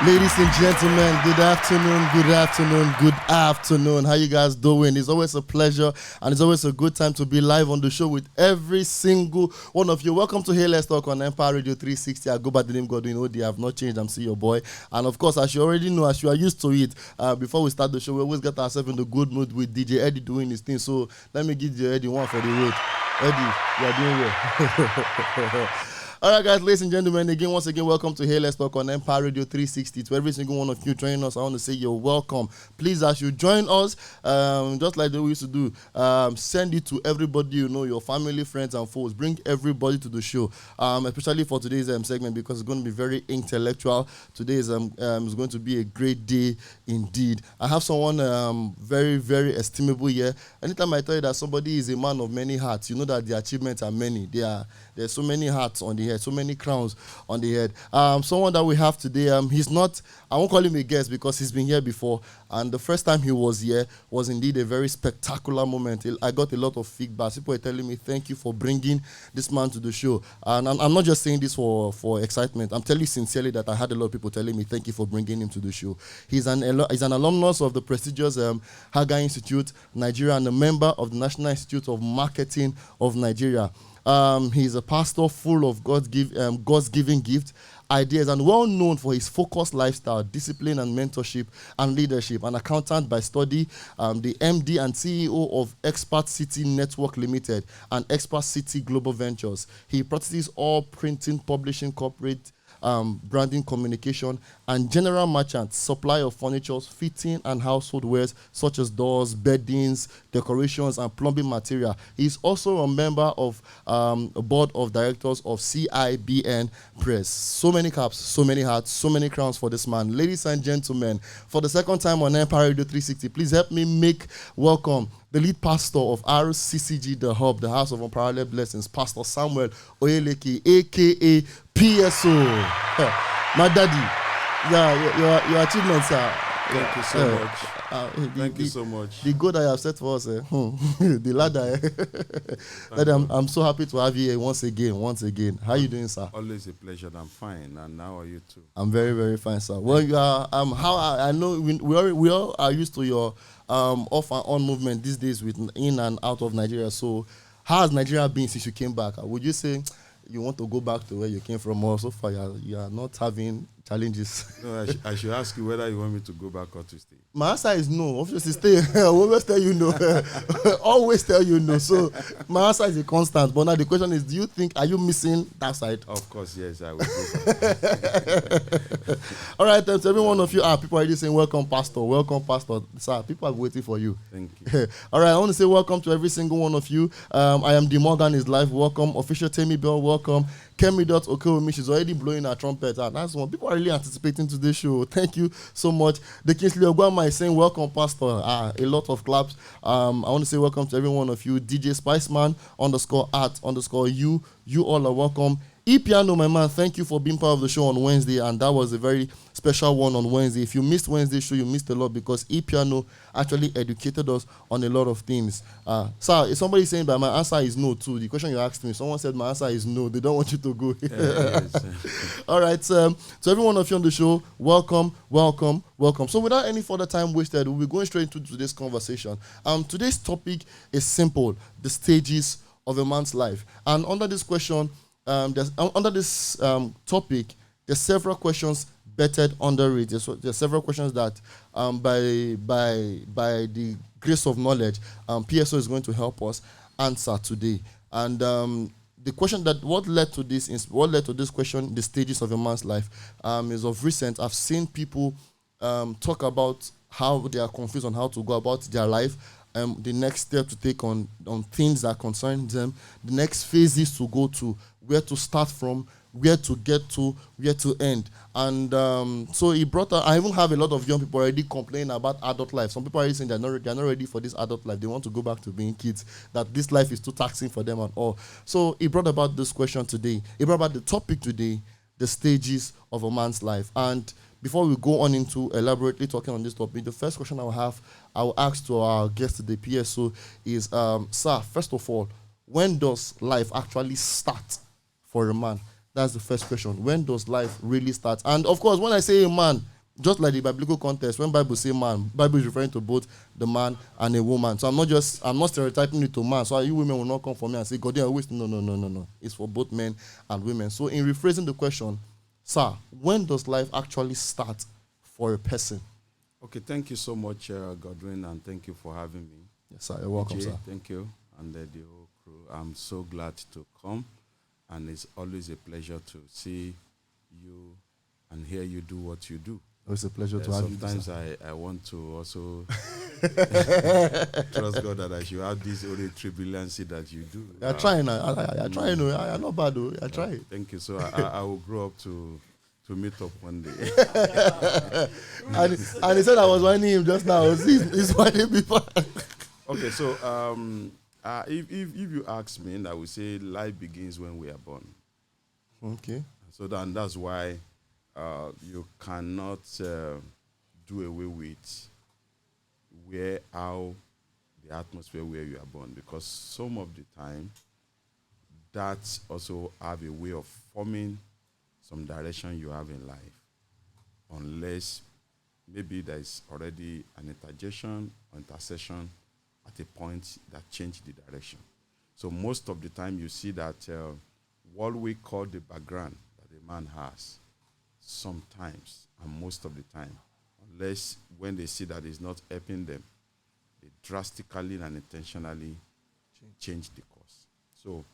Ladies and gentlemen, good afternoon, good afternoon, good afternoon. How you guys doing? It's always a pleasure and it's always a good time to be live on the show with every single one of you. Welcome to Hey Let's Talk on Empire Radio 360. I go by the name Godwyn. I have not changed. I'm still your boy. And of course, as you already know, as you are used to it, before we start the show, we always get ourselves in the good mood with DJ Eddie doing his thing. So let me give DJ Eddie one for the road. Eddie, you are doing well. All right, guys, ladies and gentlemen, once again, welcome to Hey Let's Talk on Empire Radio 360. To every single one of you joining us, I want to say you're welcome. Please, as you join us, just like we used to do, send it to everybody you know, your family, friends, and foes. Bring everybody to the show, especially for today's segment because it's going to be very intellectual. Today is going to be a great day indeed. I have someone very, very estimable here. Anytime I tell you that somebody is a man of many hats, you know that the achievements are many. There's so many hats on the head, so many crowns on the head. Someone that we have today, he's not, I won't call him a guest because he's been here before. And the first time he was here was indeed a very spectacular moment. I got a lot of feedback. People were telling me, thank you for bringing this man to the show. And I'm not just saying this for excitement. I'm telling you sincerely that I had a lot of people telling me, thank you for bringing him to the show. He's an alumnus of the prestigious Haga Institute, Nigeria, and a member of the National Institute of Marketing of Nigeria. He's a pastor full of God's given gift, ideas, and well known for his focused lifestyle, discipline, and mentorship and leadership. An accountant by study, the MD and CEO of Expert City Network Limited and Expert City Global Ventures. He practices all printing, publishing, corporate branding, communication, and general merchant, supply of furniture, fitting, and household wares such as doors, beddings, decorations, and plumbing material. He's also a member of a board of directors of CIBN Press. So many caps, so many hats, so many crowns for this man. Ladies and gentlemen, for the second time on Empire Radio 360, please help me make welcome the lead pastor of RCCG, the Hub, the House of Unparalleled Blessings, Pastor Samuel Oyeleke, a.k.a. PSO. My daddy, your achievements are... Thank you so much. Thank you so much. The goal that you have set for us, the ladder. Daddy, I'm so happy to have you here once again. How are you doing, sir? Always a pleasure. I'm fine. And how are you too? I'm very, very fine, sir. Well, you are. I know we all are used to your off and on movement these days with in and out of Nigeria. So, how has Nigeria been since you came back? Would you say you want to go back to where you came from, or so far you are not having challenges? No, I should ask you whether you want me to go back or to stay. My answer is no. Obviously, stay. I always tell you no. Always tell you no. So my answer is a constant. But now the question is, do you think, are you missing that side? Of course, yes, I will go back. All right, then, to every one of you, people are already saying, welcome, Pastor. Welcome, Pastor. Sir, people are waiting for you. Thank you. All right, I want to say welcome to every single one of you. I am D. Morgan is live. Welcome. Official Temi Bell, welcome. Kemi.Okewumi, she's already blowing her trumpet. That's one. People are really anticipating today's show. Thank you so much. The Kingsley Ogwama is saying, welcome, Pastor. A lot of claps. I want to say welcome to every one of you. DJ Spiceman _art_you. You all are welcome. E-Piano, my man, thank you for being part of the show on Wednesday, and that was a very special one on Wednesday. If you missed Wednesday's show, you missed a lot because E-Piano actually educated us on a lot of things. Sir, if somebody saying that my answer is no too, the question you asked me, someone said my answer is no. They don't want you to go. All right, to every one of you on the show, welcome. So without any further time wasted, we'll be going straight into today's conversation. Today's topic is simple: the stages of a man's life. And under this question, under this topic, there's several questions bettered under it. There's several questions that, by the grace of knowledge, PSO is going to help us answer today. And the question that what led to this question, the stages of a man's life, is of recent. I've seen people talk about how they are confused on how to go about their life. The next step to take on things that concern them, the next phases to go to, where to start from, where to get to, where to end. And so he brought up, I even have a lot of young people already complaining about adult life. Some people are already saying they're not ready for this adult life. They want to go back to being kids, that this life is too taxing for them and all. So he brought about this question today. He brought about the topic today, the stages of a man's life. And before we go on into elaborately talking on this topic, the first question I will ask to our guest today, PSO, is, sir, first of all, when does life actually start for a man? That's the first question. When does life really start? And of course, when I say a man, Just like the biblical context, when Bible say man, Bible is referring to both the man and a woman. So I'm not stereotyping it to man. So you women will not come for me and say, God, always no. It's for both men and women. So in rephrasing the question, sir, when does life actually start for a person? Okay, thank you so much, Godwyn, and thank you for having me. Yes, sir. You're welcome, Jay, sir. thank you, and the whole crew. I'm so glad to come, and it's always a pleasure to see you and hear you do what you do. It's a pleasure to have you. Sometimes I want to also trust God that I should have this only turbulency that you do. You're trying. I'm trying. I'm not bad, though. I'm trying. Thank you. So I will grow up to meet up one day. and he said I was whining him just now. He's whining before. Okay, so if you ask me, I would say life begins when we are born. Okay. So that's why you cannot do away with how the atmosphere where you are born, because some of the time that also have a way of forming some direction you have in life, unless maybe there is already an interjection or intercession at a point that changed the direction. So most of the time you see that what we call the background that a man has, sometimes and most of the time, unless when they see that it's not helping them, they drastically and intentionally change the course. So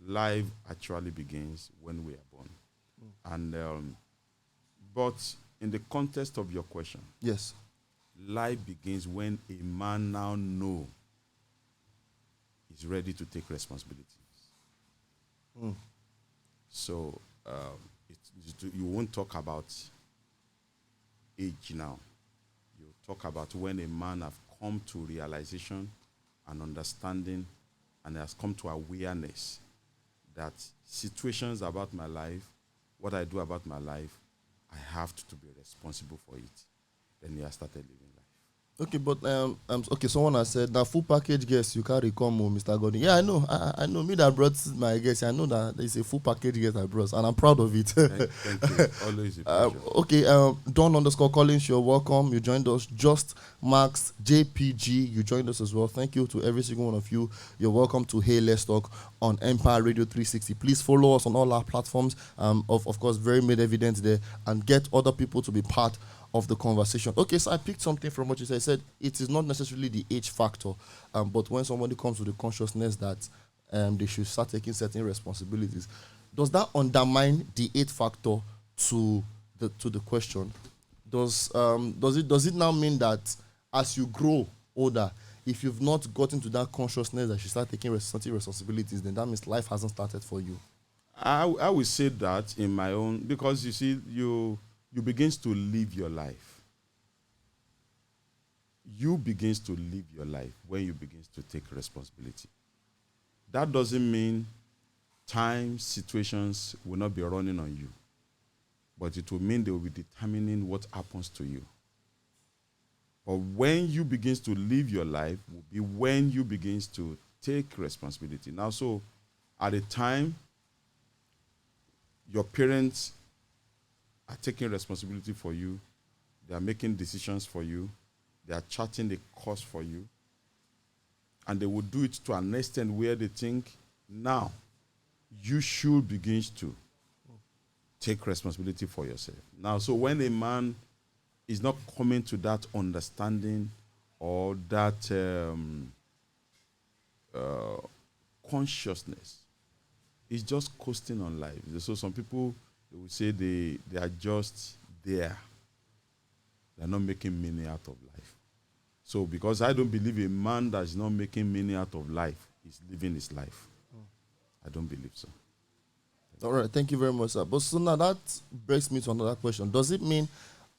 life actually begins when we are born. And but in the context of your question, yes, life begins when a man now knows he's ready to take responsibilities. So you won't talk about age now. You talk about when a man has come to realization and understanding and has come to awareness that situations about my life, what I do about my life, I have to be responsible for it. Then he has started living life. Okay, but okay, someone has said that full package guest you carry come, Mr. Godwyn. Yeah, I know. I know. Me that brought my guest. I know that it's a full package guest I brought, and I'm proud of it. Thank you. Always a pleasure. Okay, Don_Collins, you're welcome. You joined us. Just Max JPG, you joined us as well. Thank you to every single one of you. You're welcome to Hey Let's Talk on Empire Radio 360. Please follow us on all our platforms. Of course, very made evident there, and get other people to be part of the conversation. Okay, so I picked something from what you said. I said it is not necessarily the age factor, but when somebody comes to the consciousness that they should start taking certain responsibilities, does that undermine the age factor to the question? Does it now mean that as you grow older, if you've not gotten to that consciousness that you start taking certain responsibilities, then that means life hasn't started for you? I will say that in my own, because you see, you begins to live your life. You begins to live your life when you begin to take responsibility. That doesn't mean time, situations will not be running on you, but it will mean they will be determining what happens to you. But when you begin to live your life will be when you begin to take responsibility. Now, so at a time, your parents are taking responsibility for you. They are making decisions for you. They are charting the course for you. And they will do it to an extent where they think, now, you should begin to take responsibility for yourself. Now, so when a man is not coming to that understanding or that consciousness, he's just coasting on life. So some people, they will say they are just there. They're not making meaning out of life. So because I don't believe a man that is not making meaning out of life is living his life. I don't believe so. All right, thank you very much, sir. But so now that brings me to another question. Does it mean,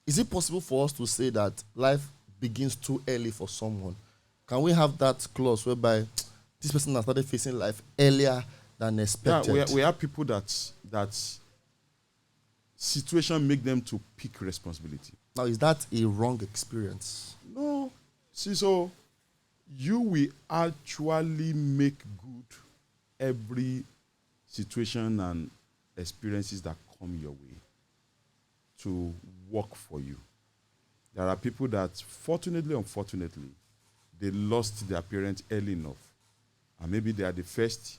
is it possible for us to say that life begins too early for someone? Can we have that clause whereby this person has started facing life earlier than expected? Yeah, we have people that situation make them to pick responsibility. Now, is that a wrong experience? No. See, so you will actually make good every situation and experiences that come your way to work for you. There are people that, fortunately, unfortunately, they lost their parents early enough. And maybe they are the first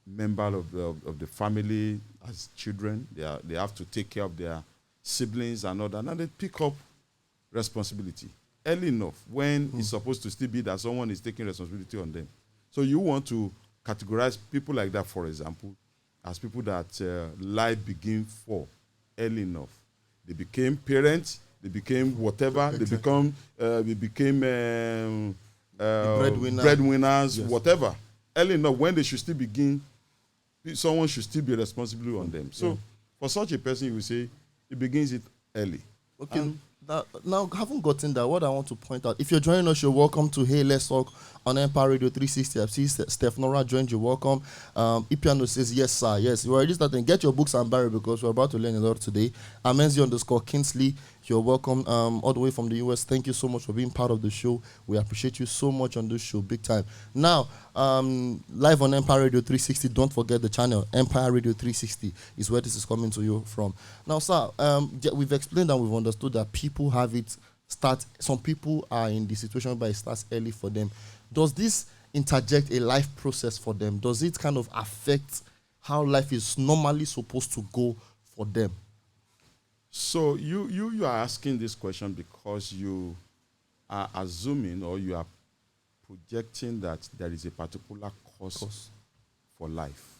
member of the family as children. They have to take care of their siblings and all that. And they pick up responsibility early enough when it's supposed to still be that someone is taking responsibility on them. So you want to categorize people like that, for example, as people that life begin for early enough. They became parents, they became whatever, exactly. They became breadwinners, yes. Whatever. Early enough, when they should still begin, someone should still be responsible on them. So for such a person, you will say, it begins it early. Okay. Now, having gotten that, what I want to point out, if you're joining us, you're welcome to Hey Let's Talk on Empire Radio 360. I see Steph Nora joined you. Welcome. Ipiano says, yes, sir. Yes, you're already starting. Get your books and Barry because we're about to learn a lot today. Amenzi_Kinsley, you're welcome all the way from the US. Thank you so much for being part of the show. We appreciate you so much on this show, big time. Now, live on Empire Radio 360, don't forget the channel. Empire Radio 360 is where this is coming to you from. Now, sir, we've explained and we've understood that people have it start. Some people are in the situation where it starts early for them. Does this interject a life process for them? Does it kind of affect how life is normally supposed to go for them? So you are asking this question because you are assuming or you are projecting that there is a particular course for life.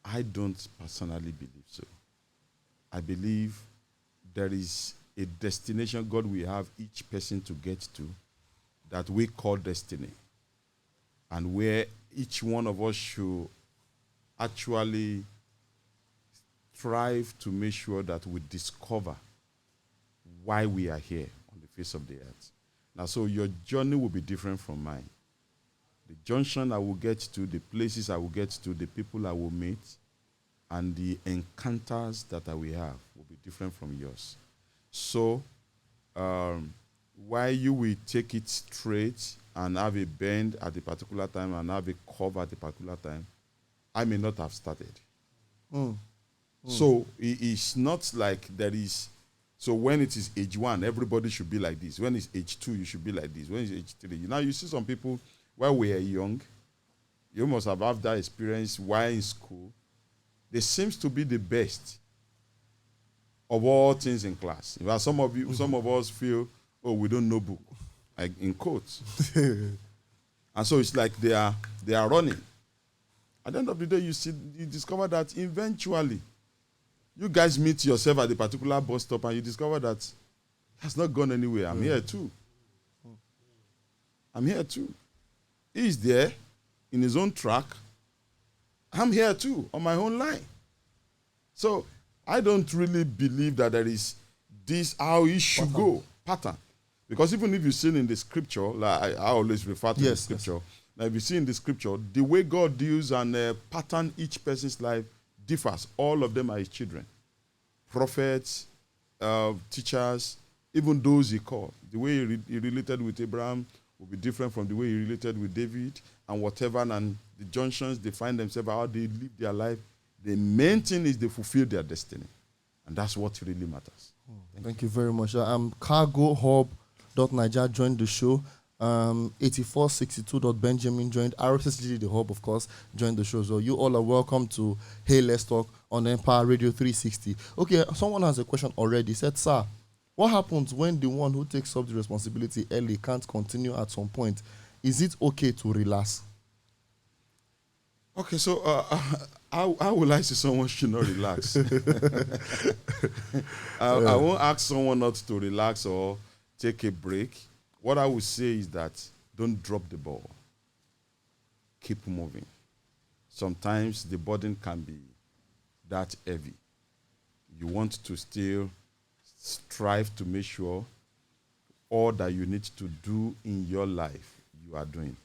I don't personally believe so. I believe there is a destination God will have each person to get to that we call destiny, and where each one of us should actually strive to make sure that we discover why we are here on the face of the earth. Now, so your journey will be different from mine. The junction I will get to, the places I will get to, the people I will meet, and the encounters that I will have will be different from yours. So, while you will take it straight and have a bend at a particular time and have a curve at a particular time, I may not have started. So it's not like there is, so when it is age 1, everybody should be like this. When it's age 2, you should be like this. When it's age 3. Now you see some people, while we are young, you must have had that experience while in school. They seems to be the best of all things in class. In fact, some of us feel, oh, we don't know book, like in quotes. And so it's like they are running. At the end of the day, you discover that eventually you guys meet yourself at a particular bus stop and you discover that that's not gone anywhere. I'm here too. I'm here too. He's there in his own track. I'm here too on my own line. So I don't really believe that there is this how it should go pattern. Because even if you see in the scripture, like I always refer to the scripture. Yes. Now, if you see in the scripture, the way God deals and pattern each person's life differs. All of them are his children. Prophets, teachers, even those he called. The way he related with Abraham will be different from the way he related with David and whatever. And the junctions, they find themselves, how they live their life. The main thing is they fulfill their destiny. And that's what really matters. Thank you very much. Cargo Hub.Niger joined the show. 8462.Benjamin joined. RCCG, the hub, of course, joined the show. So you all are welcome to Hey Let's Talk on Empire Radio 360. Okay, someone has a question already. Said, sir, what happens when the one who takes up the responsibility early can't continue at some point? Is it okay to relax? Okay, so how will I say someone should not relax? I won't ask someone not to relax or take a break. What I would say is that don't drop the ball. Keep moving. Sometimes the burden can be that heavy. You want to still strive to make sure all that you need to do in your life, you are doing.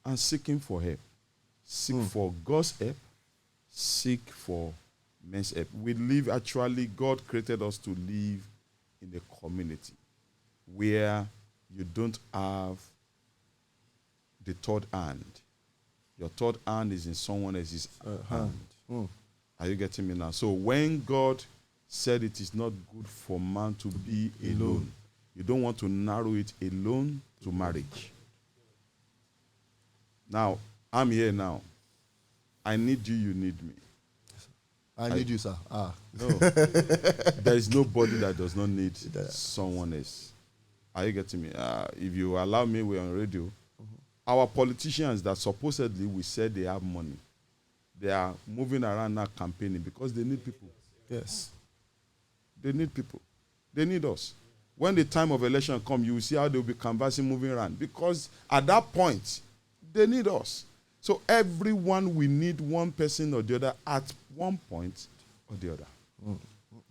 And seeking for help. Seek for God's help. Seek for men's help. We live, actually, God created us to live in a community where you don't have the third hand. Your third hand is in someone else's hand. Are you getting me now? So when God said it is not good for man to be alone. You don't want to narrow it alone to marriage. Now, I'm here now. I need you, you need me. I need you, sir. No. There is nobody that does not need someone else. Are you getting me? If you allow me, we're on radio. Our politicians that supposedly we said they have money, they are moving around now campaigning because they need people. Yes. They need people. They need us. When the time of election comes, you will see how they will be canvassing, moving around. Because at that point, they need us. So everyone, we need one person or the other at one point or the other.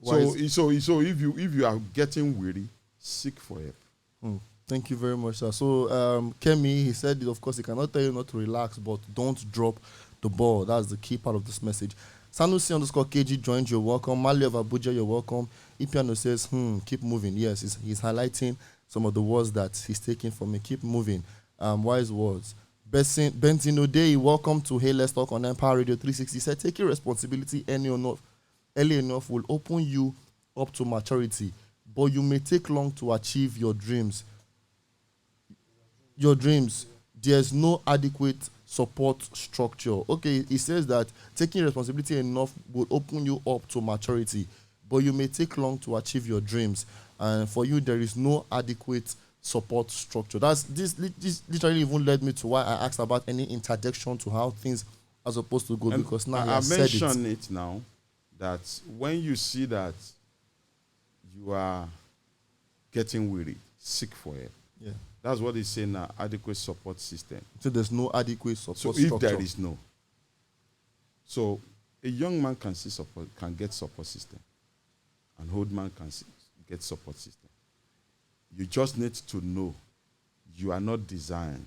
So if you are getting weary, seek for help. Thank you very much, sir. So Kemi, he said, of course, he cannot tell you not to relax, but don't drop the ball. That's the key part of this message. Sanusi_KG joined, you're welcome. Mali of Abuja, you're welcome. Ipiano says, keep moving. Yes, he's highlighting some of the words that he's taking from me. Keep moving. Wise words. Benson O'Day, welcome to Hey Let's Talk on Empire Radio 360. He said, taking responsibility early enough will open you up to maturity, but you may take long to achieve your dreams. There's no adequate support structure. Okay, he says that taking responsibility enough will open you up to maturity, but you may take long to achieve your dreams. And for you, there is no adequate support structure. This literally even led me to why I asked about any interjection to how things are supposed to go, because now I mentioned it now that when you see that you are getting weary, seek for help. Yeah. That's what he's saying now, adequate support system. So there's no adequate support structure. So if there is no. So a young man can get support system. An old man can get support system. You just need to know you are not designed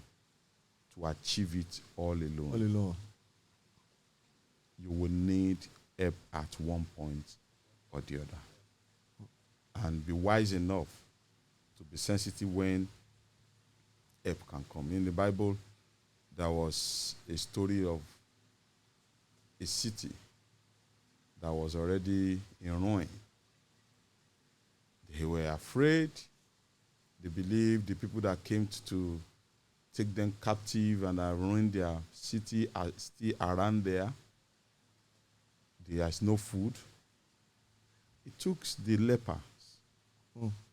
to achieve it all alone. All alone. You will need help at one point or the other. And be wise enough to be sensitive when help can come. In the Bible, there was a story of a city that was already in ruin. They were afraid. They believed the people that came to take them captive and ruin their city are still around there. There is no food. It took the lepers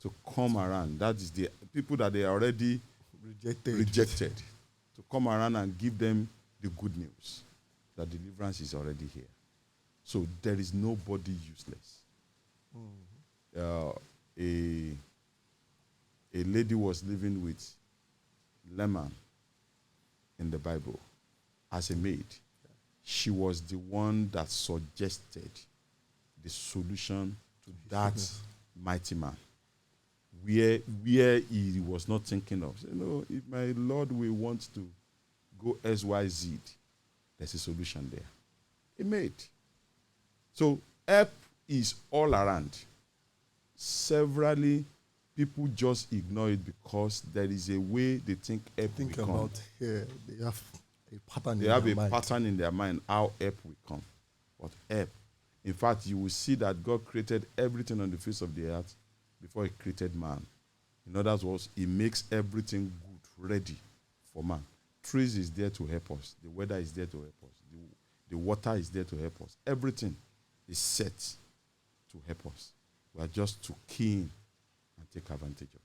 to come around. That is the people that they already rejected to come around and give them the good news that deliverance is already here. So there is nobody useless. A lady was living with Laman in the Bible as a maid. She was the one that suggested the solution to that mighty man, where he was not thinking of. If my Lord will want to go XYZ, there's a solution there. A maid. So help is all around. Severally, people just ignore it because there is a way they think help will come. About here, they have a pattern. They have a pattern in their mind how help will come. But help, in fact, you will see that God created everything on the face of the earth before He created man. In other words, He makes everything good, ready for man. Trees is there to help us. The weather is there to help us. The water is there to help us. Everything is set to help us. We are just too keen and take advantage of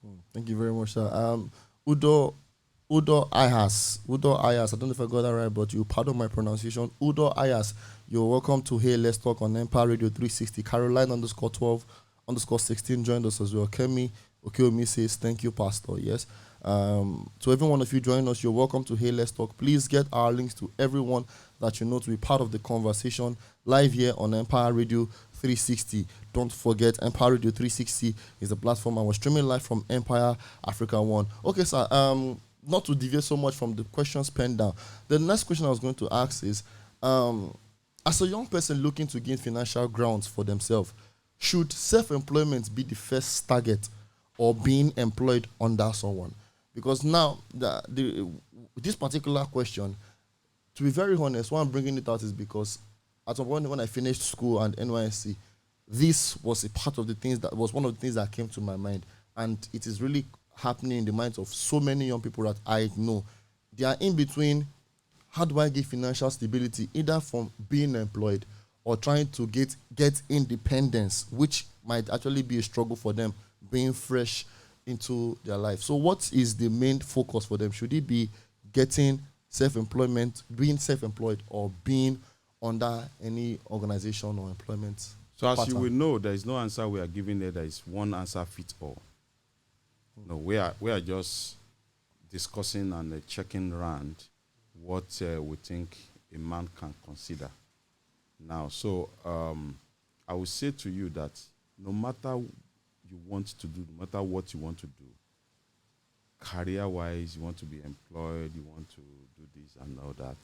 them. Thank you very much, sir. Udo Ayas. I don't know if I got that right, but you pardon my pronunciation. Udo Ayas, you're welcome to Hey Let's Talk on Empire Radio 360. Caroline _12_16 joined us as well. Kemi Okeomi says, thank you, Pastor. Yes. To every one of you joining us, you're welcome to Hey Let's Talk. Please get our links to everyone that you know to be part of the conversation live here on Empire Radio 360. Don't forget, Empire Radio 360 is the platform, and we're streaming live from Empire Africa 1. Okay, sir. Not to deviate so much from the questions penned down. The next question I was going to ask is, as a young person looking to gain financial grounds for themselves, should self-employment be the first target or being employed under someone? Because now, this particular question, to be very honest, why I'm bringing it out is because at some point when I finished school and NYSC, this was a part of the things that was one of the things that came to my mind. And it is really happening in the minds of so many young people that I know. They are in between, how do I get financial stability, either from being employed or trying to get independence, which might actually be a struggle for them, being fresh into their life. So what is the main focus for them? Should it be getting self-employment, being self-employed, or being under any organization or employment? So as pattern? you will know, there is no answer we are giving there. There is one answer fits all. No, we are just discussing and checking around what we think a man can consider. Now, so I will say to you that no matter you want to do, no matter what you want to do, career-wise, you want to be employed, you want to do this and all that,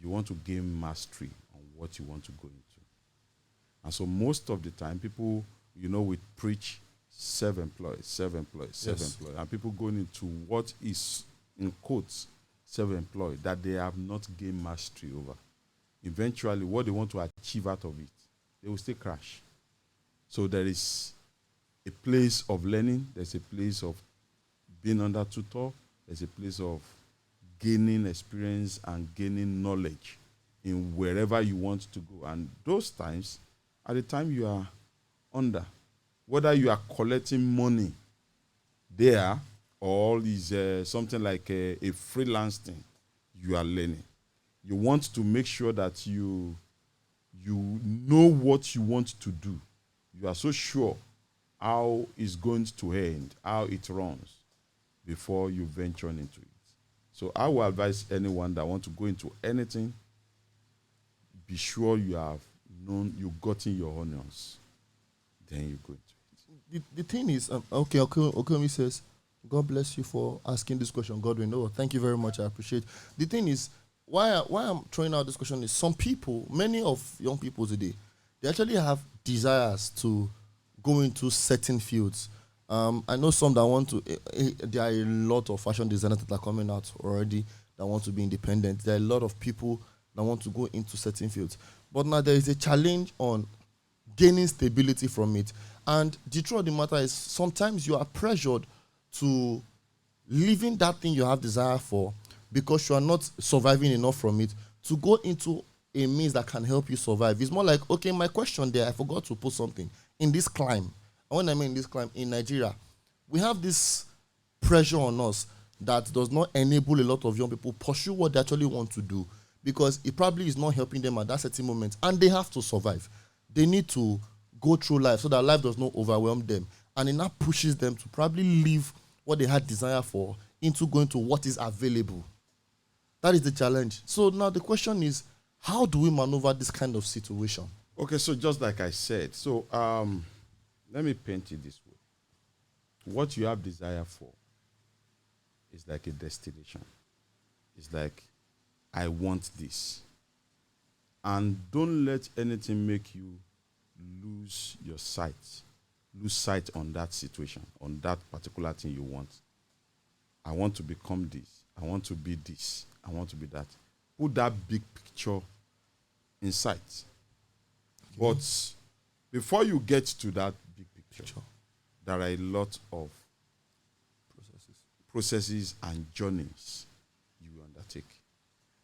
you want to gain mastery on what you want to go into. And so most of the time, people, we preach self-employed, and people going into what is, in quotes, self-employed, that they have not gained mastery over. Eventually, what they want to achieve out of it, they will still crash. So there is a place of learning, there's a place of being under tutor, there's a place of gaining experience and gaining knowledge in wherever you want to go. And those times, at the time you are under, whether you are collecting money there or is something like a freelance thing, you are learning. You want to make sure that you know what you want to do. You are so sure how it's going to end, how it runs, before you venture into it. So I will advise anyone that want to go into anything, be sure you have known, you've gotten your honors, then you go into it. The thing is, Okomi says, God bless you for asking this question, Godwyn. No, thank you very much, I appreciate. The thing is, why I'm throwing out this question is some people, many of young people today, they actually have desires to go into certain fields. I know some that want to, there are a lot of fashion designers that are coming out already that want to be independent. There are a lot of people that want to go into certain fields. But now there is a challenge on gaining stability from it. And the truth of the matter is sometimes you are pressured to leaving that thing you have desire for because you are not surviving enough from it to go into a means that can help you survive. It's more like, okay, my question there, I forgot to put something. In this climb, and when I mean this climb, in Nigeria, we have this pressure on us that does not enable a lot of young people pursue what they actually want to do because it probably is not helping them at that certain moment. And they have to survive. They need to go through life so that life does not overwhelm them. And it now pushes them to probably leave what they had desire for into going to what is available. That is the challenge. So now the question is, how do we maneuver this kind of situation? Okay, so just like I said, so let me paint it this way. What you have desire for is like a destination. It's like, I want this. And don't let anything make you lose your sight. Lose sight on that situation, on that particular thing you want. I want to become this. I want to be this. I want to be that. Put that big picture in sight. Okay. But before you get to that big picture, there are a lot of processes and journeys you undertake.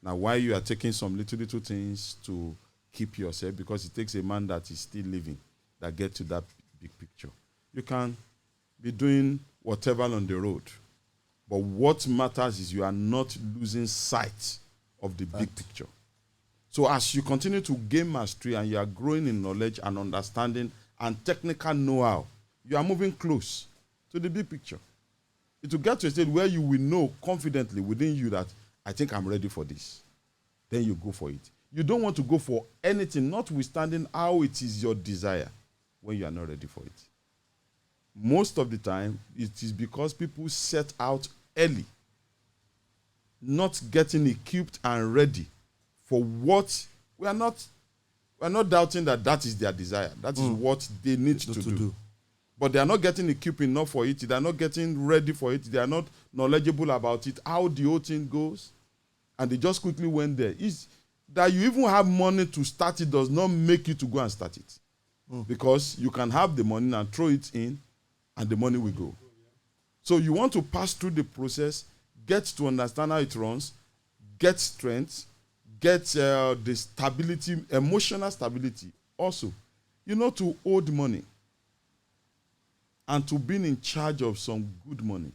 Now, why you are taking some little things to keep yourself, because it takes a man that is still living that get to that big picture. You can be doing whatever on the road, but what matters is you are not losing sight of the big picture. So as you continue to gain mastery and you are growing in knowledge and understanding and technical know-how, you are moving close to the big picture. It will get to a state where you will know confidently within you that I think I'm ready for this. Then you go for it. You don't want to go for anything, notwithstanding how it is your desire, when you are not ready for it. Most of the time, it is because people set out early, not getting equipped and ready for what we are not doubting that is their desire. That is what they need to do. But they are not getting equipped enough for it. They are not getting ready for it. They are not knowledgeable about it, how the whole thing goes. And they just quickly went there. Is that you even have money to start it does not make you to go and start it. because you can have the money and throw it in and the money will go. So you want to pass through the process, get to understand how it runs, get strength, get the stability, emotional stability. Also, to hold money and to be in charge of some good money,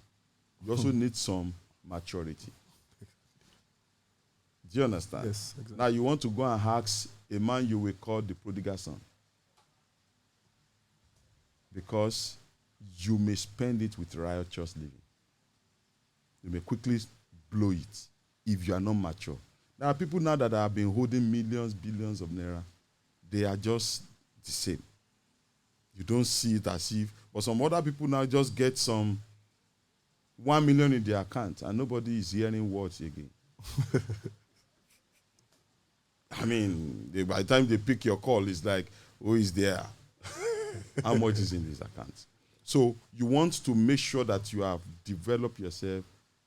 you also need some maturity. Do you understand? Yes, exactly. Now you want to go and ask a man you will call the prodigal son, because you may spend it with righteous living. You may quickly blow it if you are not mature. There are people now that have been holding millions, billions of naira. They are just the same. You don't see it as if, but some other people now just get some 1 million in their account and nobody is hearing words again. I mean, by the time they pick your call, it's like, who is there? How much is in this account? So you want to make sure that you have developed yourself,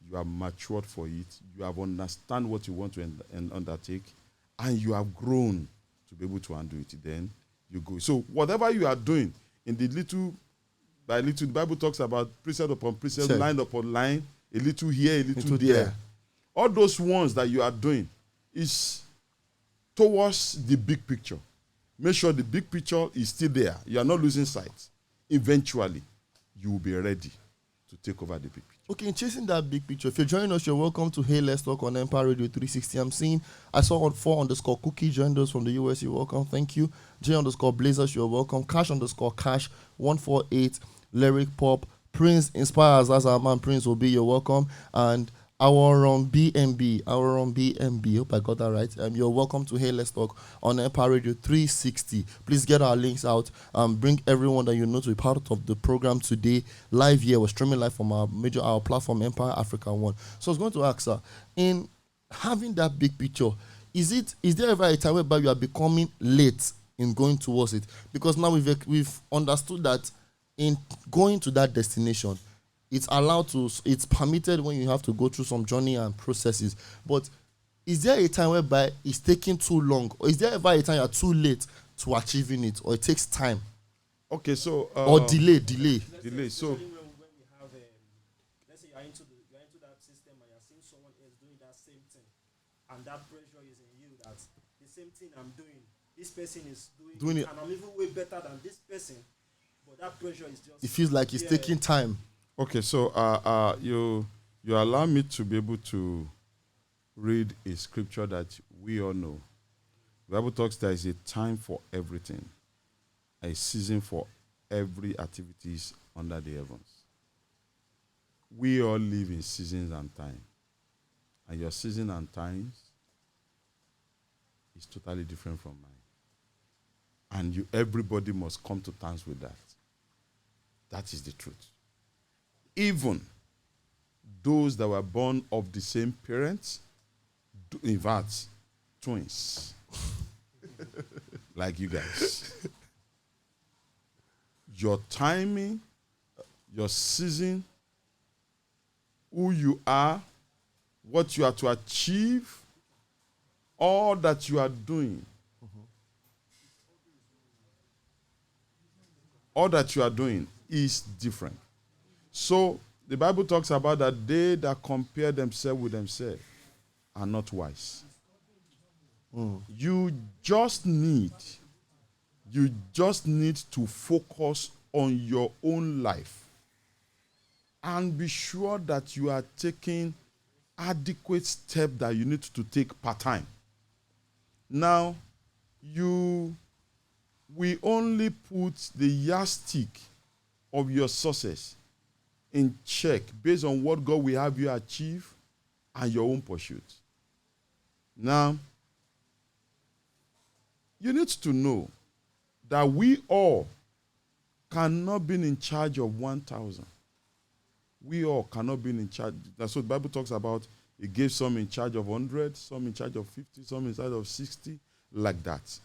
you have matured for it, you have understand what you want to undertake, and you have grown to be able to undo it. Then you go. So whatever you are doing in the little by little, the Bible talks about precept upon precept, line upon line, a little here, a little there. All those ones that you are doing is towards the big picture. Make sure the big picture is still there. You are not losing sight. Eventually, you will be ready to take over the big picture. Okay, in chasing that big picture, if you're joining us, you're welcome to Hey Let's Talk on Empire Radio 360. I'm seeing, I saw on 4_Cookie joined us from the US. You're welcome. Thank you. J_Blazers, you're welcome. Cash_Cash 148, Lyric Pop, Prince Inspires, that's our man Prince will be, you're welcome. And our BNB, hope I got that right. You're welcome to Hey Let's Talk on Empire Radio 360. Please get our links out. Bring everyone that you know to be part of the program today. Live here, we're streaming live from our platform, Empire Africa 1. So I was going to ask her, in having that big picture, is there ever a time whereby you are becoming late in going towards it? Because now we've understood that in going to that destination, it's permitted when you have to go through some journey and processes. But is there a time whereby it's taking too long? Or is there ever a time you're too late to achieving it? Or it takes time? Okay, so... or delay. So... when we have, let's say you're into that system and you're seeing someone else doing that same thing. And that pressure is in you that the same thing I'm doing, this person is doing it. And I'm even way better than this person. But that pressure is just... It feels like it's taking time. Okay, so you allow me to be able to read a scripture that we all know. The Bible talks there is a time for everything, a season for every activities under the heavens. We all live in seasons and time. And your season and times is totally different from mine. And everybody must come to terms with that. That is the truth. Even those that were born of the same parents, in fact, twins, like you guys. Your timing, your season, who you are, what you are to achieve, all that you are doing, all that you are doing is different. So the Bible talks about that they that compare themselves with themselves are not wise. You just need to focus on your own life and be sure that you are taking adequate steps that you need to take part-time. Now, we only put the yardstick of your success in check based on what God will have you achieve and your own pursuit. Now, you need to know that we all cannot be in charge of 1,000. We all cannot be in charge. That's what the Bible talks about. It gave some in charge of 100, some in charge of 50, some in charge of 60, like that.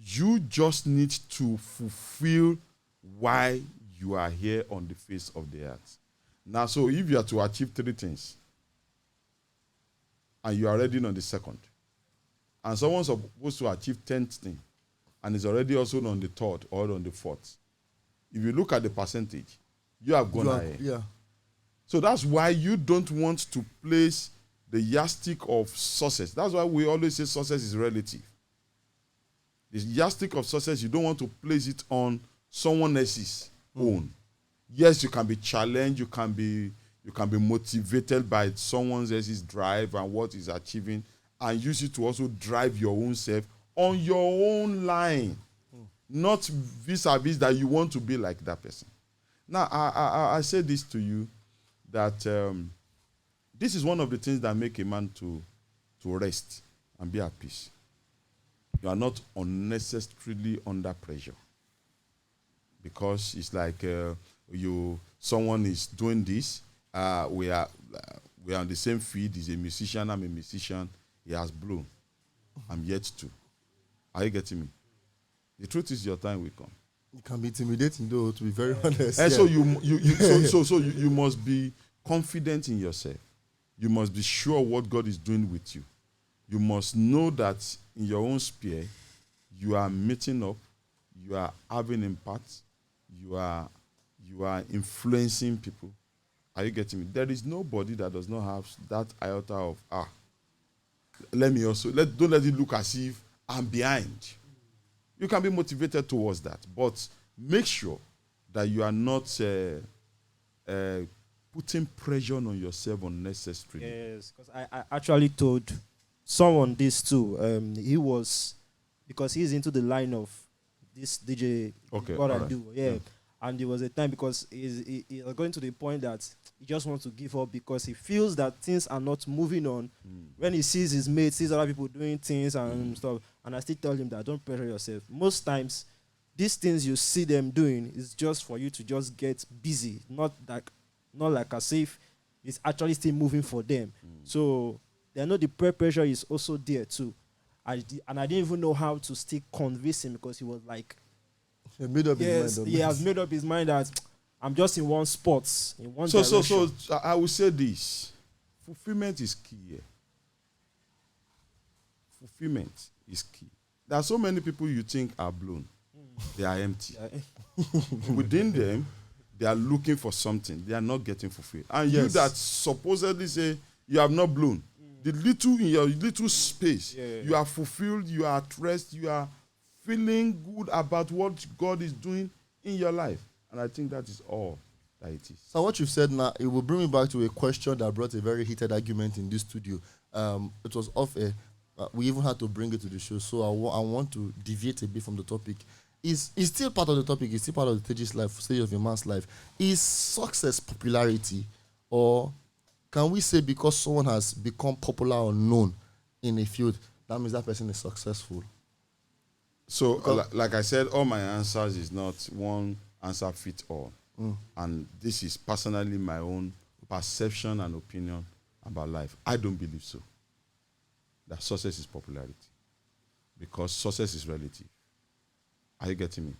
You just need to fulfill why you are here on the face of the earth. Now, so if you are to achieve 3 things, and you are ready on the second, and someone's supposed to achieve 10th thing, and is already also on the third or on the fourth, if you look at the percentage, you have gone ahead. Yeah. So that's why you don't want to place the yardstick of success. That's why we always say success is relative. The yardstick of success, you don't want to place it on someone else's own. Yes, you can be challenged, you can be motivated by someone else's drive and what is achieving, and use it to also drive your own self on your own line, not vis-a-vis that you want to be like that person. Now, I say this to you, that this is one of the things that make a man to rest and be at peace. You are not unnecessarily under pressure, because it's like someone is doing this. We are on the same field. He's a musician. I'm a musician. He has blown. I'm yet to. Are you getting me? The truth is, your time will come. It can be intimidating, though, to be very honest. And so you must be confident in yourself. You must be sure what God is doing with you. You must know that in your own sphere, you are meeting up, you are having impact, you are influencing people. Are you getting me? There is nobody that does not have that iota of don't let it look as if I'm behind. You can be motivated towards that, but make sure that you are not putting pressure on yourself unnecessarily. Yes, because I actually told someone this too. He was, because he's into the line of this DJ, what I do. Yeah. And there was a time, because he was going to the point that he just wants to give up because he feels that things are not moving on. When he sees his mates, sees other people doing things and stuff. And I still tell him that don't pressure yourself. Most times, these things you see them doing is just for you to just get busy, not like as if it's actually still moving for them. So they know the peer pressure is also there too. I didn't even know how to still convince him, because he was like, he has made up his mind that I'm just in one spot, in one direction. So I will say this: fulfillment is key here. Fulfillment is key. There are so many people you think are blown. They are empty. Within them, they are looking for something. They are not getting fulfilled. And you that supposedly say you have not blown, the little in your little space, you are fulfilled, you are at rest, you are feeling good about what God is doing in your life. And I think that is all that it is. So what you've said now, it will bring me back to a question that brought a very heated argument in this studio. It was off air. We even had to bring it to the show. So I want to deviate a bit from the topic. It's still part of the topic. It's still part of the stage of a man's life. Is success popularity, or can we say because someone has become popular or known in a field, that means that person is successful? So, like I said, all my answers is not one answer fits all. And this is personally my own perception and opinion about life. I don't believe so. That success is popularity. Because success is relative. Are you getting me?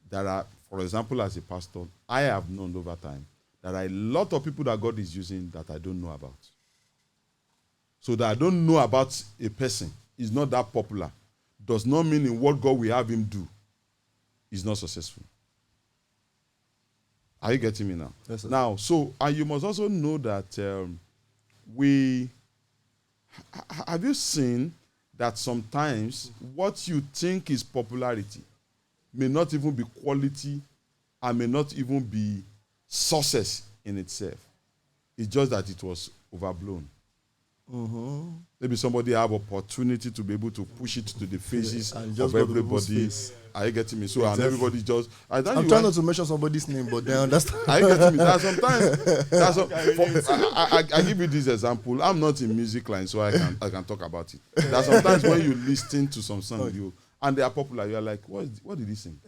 There are, for example, as a pastor, I have known over time that there are a lot of people that God is using that I don't know about. So that I don't know about a person is not that popular does not mean in what God will have him do is not successful. Are you getting me now? Yes, sir. Now, and you must also know that have you seen that sometimes what you think is popularity may not even be quality and may not even be success in itself. It's just that it was overblown. Maybe somebody have opportunity to be able to push it to the faces of everybody. Are you getting me? So and everybody just. I'm trying not to mention somebody's name, but they understand. Are you getting me? There are sometimes. I give you this example. I'm not in music line, so I can talk about it. There are sometimes when you listen to some song and they are popular, you are like, what did he sing?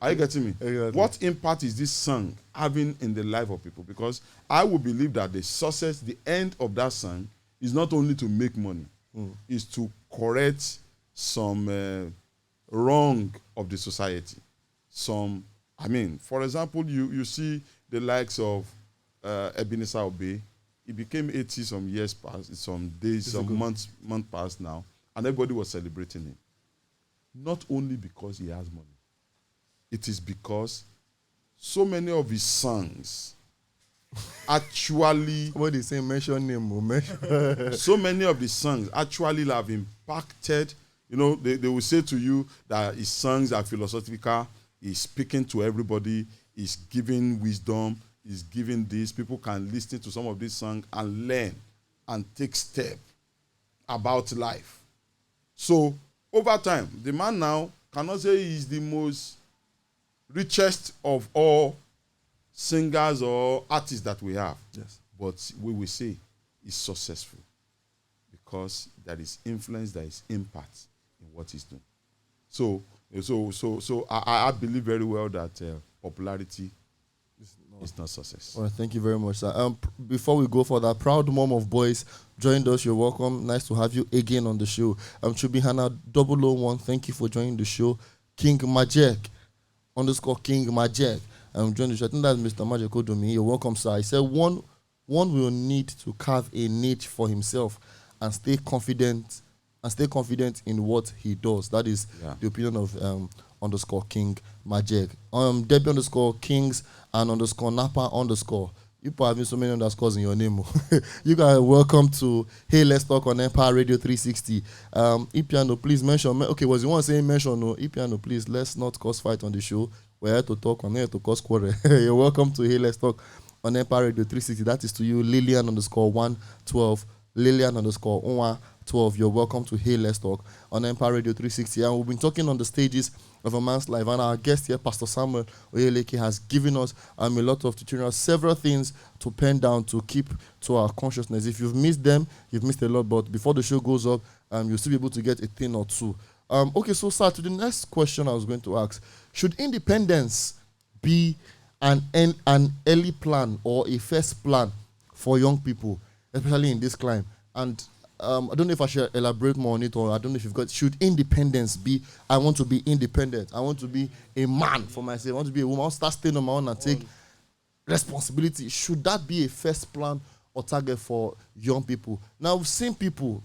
Are you getting me? Exactly. What impact is this song having in the life of people? Because I would believe that the success, the end of that song, is not only to make money, is to correct some wrong of the society. For example, you see the likes of Ebenezer Obey. He became 80 some years past, some days, some months past now. and everybody was celebrating him. Not only because he has money. It is because so many of his songs actually... What they say, mention name. So many of his songs actually have impacted. You know, they will say to you that his songs are philosophical. He's speaking to everybody. He's giving wisdom. He's giving this. People can listen to some of these songs and learn and take steps about life. So, over time, the man now cannot say he's the most richest of all singers or artists that we have. Yes. But we will say he's successful because there is influence, there is impact in what he's doing. So I believe very well that popularity is not success. All right, thank you very much, sir. Before we go further, proud mom of boys joined us. You're welcome. Nice to have you again on the show. Chubihana 001, thank you for joining the show. King Majek _ King Majek. Joined the show. I think that's Mr. Majek Odomi. You're welcome, sir. He said one will need to carve a niche for himself and stay confident in what he does. That is the opinion of _ King Majek. Debbie _ Kings and _ Napa _ You probably have so many underscores in your name. You guys are welcome to Hey Let's Talk on Empire Radio 360. Ipiano, please mention. Okay, was the one saying mention? No, Ipiano, please, let's not cause fight on the show. We're here to talk, we're here to cause quarrel. You're welcome to Hey Let's Talk on Empire Radio 360. That is to you, Lillian _ 112, Lillian _ 112. You're welcome to Hey Let's Talk on Empire Radio 360. And we've been talking on the stages of a man's life, and our guest here, Pastor Samuel Oyeleke, has given us a lot of tutorials, several things to pen down to keep to our consciousness. If you've missed them, you've missed a lot, but before the show goes up, you'll still be able to get a thing or two. Okay, so sir, to the next question I was going to ask, should independence be an early plan or a first plan for young people, especially in this climate? And I don't know if I should elaborate more on it, or I don't know if you've got, should independence be, I want to be independent, I want to be a man for myself, I want to be a woman, I want to start staying on my own and take responsibility. Should that be a first plan or target for young people? Now, we've seen people,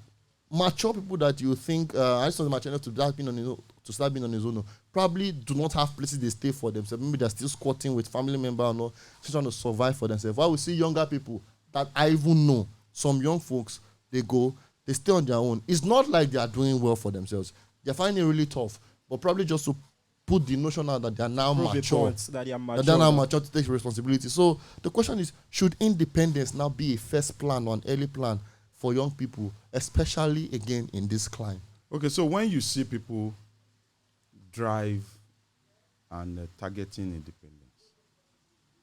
mature people that you think, I just want my channel to start being on his own, probably do not have places they stay for themselves. Maybe they're still squatting with family members, or still trying to survive for themselves. While we see younger people that I even know, some young folks, they stay on their own. It's not like they are doing well for themselves. They're finding it really tough, but probably just to put the notion out that they are now mature. That they are now mature to take responsibility. So the question is, should independence now be a first plan or an early plan for young people, especially again in this climate? Okay, so when you see people drive and targeting independence,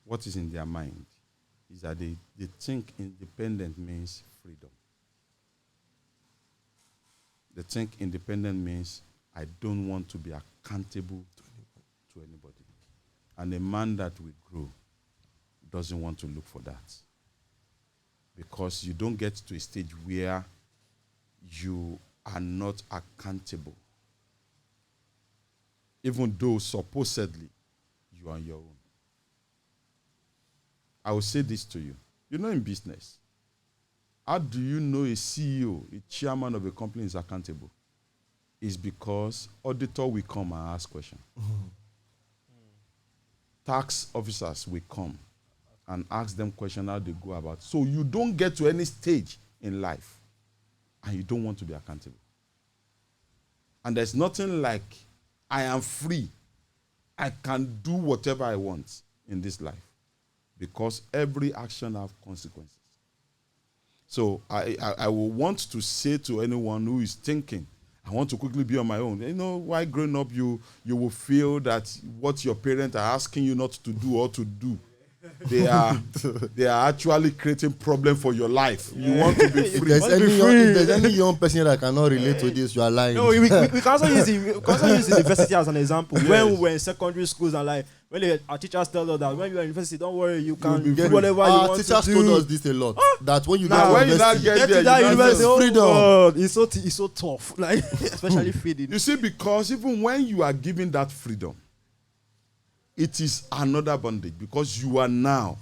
what is in their mind is that they think independent means freedom. They think independent means I don't want to be accountable to anybody. And a man that will grow doesn't want to look for that. Because you don't get to a stage where you are not accountable. Even though supposedly you are on your own. I will say this to you. You know, in business, how do you know a CEO, a chairman of a company is accountable? It's because auditor will come and ask questions. Tax officers will come and ask them questions how they go about. So you don't get to any stage in life and you don't want to be accountable. And there's nothing like I am free. I can do whatever I want in this life because every action has consequences. So I will want to say to anyone who is thinking, I want to quickly be on my own. You know, while growing up, you will feel that what your parents are asking you not to do or to do, they are actually creating problem for your life. You want to be free. If there's any young person that cannot relate to this, you are lying. No, we can also use university as an example. Yes. When we were in secondary schools and like when our teachers tell us that when you are in university, don't worry, you can do whatever you want to do. Our teachers told us this a lot. That when you get to that university, freedom. Oh, it's so tough. Like especially feeding. You see, because even when you are given that freedom, it is another bondage because you are now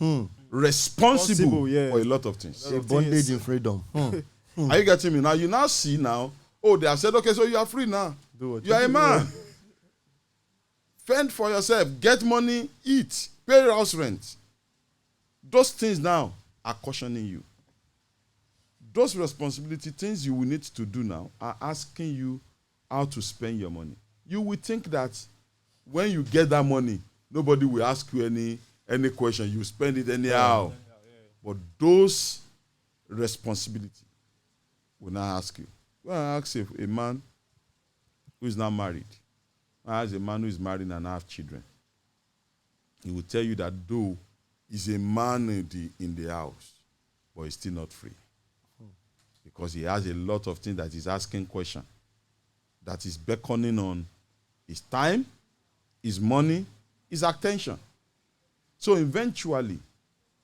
responsible for a lot of things. A bondage in freedom. Are you getting me? Now, you now see now Oh, they have said, okay, so you are free now. You are a man. Fend for yourself. Get money. Eat. Pay house rent. Those things now are cautioning you. Those responsibility things you will need to do now are asking you how to spend your money. You will think that when you get that money, nobody will ask you any question. You spend it anyhow. But those responsibility will not ask you. Well, I ask a man who is not married. I ask a man who is married and have children. He will tell you that though he's a man in the house, but he's still not free. Because he has a lot of things that he's asking questions, that is beckoning on his time, his money, his attention. So eventually,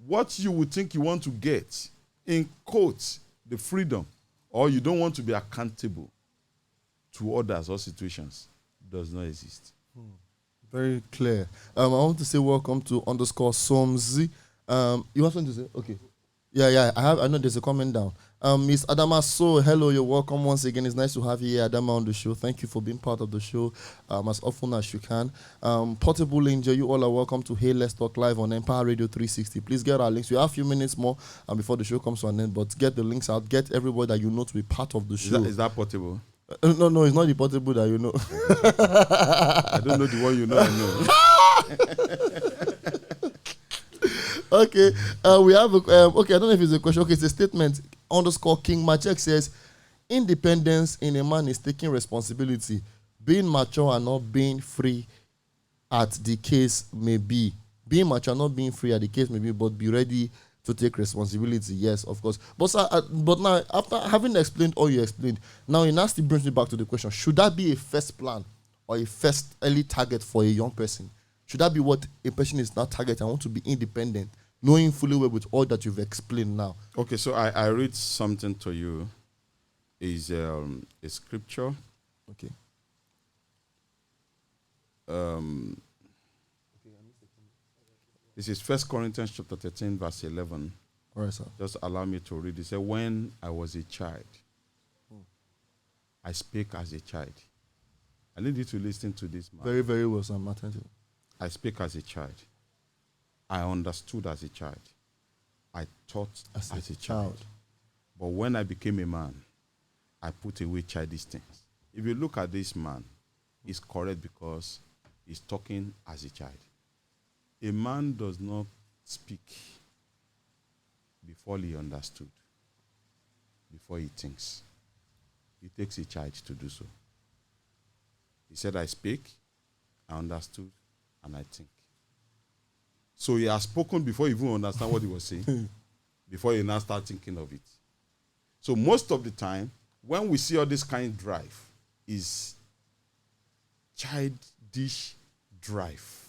what you would think you want to get, in quotes, the freedom, or you don't want to be accountable to others or situations, does not exist. Very clear. I want to say welcome to _Somzi. You want something to say? Okay. Yeah. I know there's a comment down. Miss Adama, so hello, you're welcome once again. It's nice to have you here, Adama, on the show. Thank you for being part of the show as often as you can. Portable Angel, you all are welcome to Hey Let's Talk Live on Empire Radio 360. Please get our links. We have a few minutes more before the show comes to an end, but get the links out. Get everybody that you know to be part of the show. Is that portable? No, it's not the portable that you know. I don't know the one you know. I know. Okay, we have I don't know if it's a question. Okay, it's a statement. _King Machek says, independence in a man is taking responsibility, being mature and not being free at the case may be. Being mature, not being free at the case may be, but be ready to take responsibility. Yes, of course. But now, after having explained all you explained, now it now still brings me back to the question: should that be a first plan or a first early target for a young person? Should that be what a person is now targeting? I want to be independent, knowing fully well with all that you've explained now. Okay, so I read something to you. Is a scripture. Okay. This is 1 Corinthians chapter 13, verse 11. All right, sir. Just allow me to read. It says, when I was a child, I spake as a child. I need you to listen to this, man. Very, very well, sir. I'm attentive. I spake as a child. I understood as a child. I thought as a child. But when I became a man, I put away childish things. If you look at this man, he's correct because he's talking as a child. A man does not speak before he understood, before he thinks. It takes a child to do so. He said, I speak, I understood, and I think. So he has spoken before he even understand what he was saying, before he now start thinking of it. So most of the time, when we see all this kind of drive, is childish drive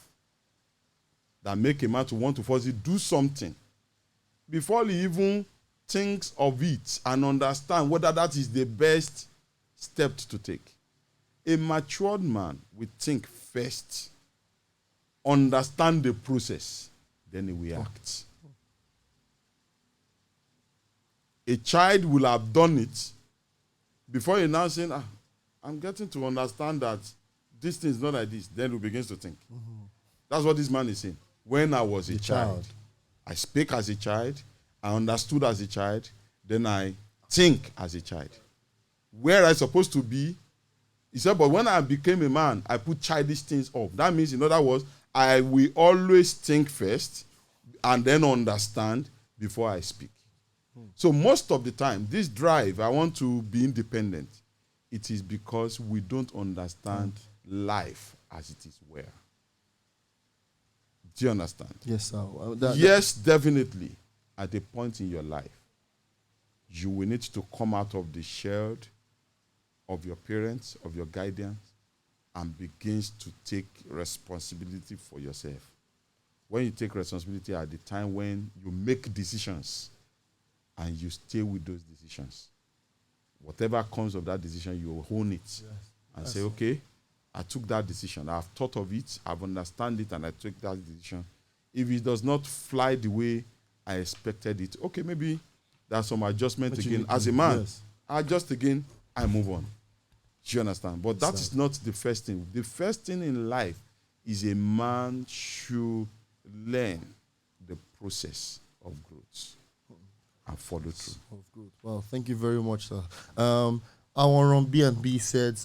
that make a man to want to forcibly do something before he even thinks of it and understand whether that is the best step to take. A matured man will think first, understand the process, then he will act. A child will have done it before he now saying, I'm getting to understand that this thing is not like this. Then he begins to think. Mm-hmm. That's what this man is saying. When I was a child, I spake as a child, I understood as a child, then I think as a child. Where I supposed to be, he said, but when I became a man, I put childish things off. That means, in other words, I will always think first and then understand before I speak. So most of the time, this drive, I want to be independent, it is because we don't understand life as it is where. Do you understand? Yes, sir. Yes, definitely. At a point in your life, you will need to come out of the shell of your parents, of your guidance, and begins to take responsibility for yourself. When you take responsibility at the time when you make decisions and you stay with those decisions, whatever comes of that decision, you own it and say, okay, I took that decision. I've thought of it, I've understand it, and I took that decision. If it does not fly the way I expected it, okay, maybe there's some adjustment again. As a man, I adjust again, I move on. Do you understand? But that is not the first thing. The first thing in life is a man should learn the process of growth and follow through. Of growth. Well, thank you very much, sir. Our B&B said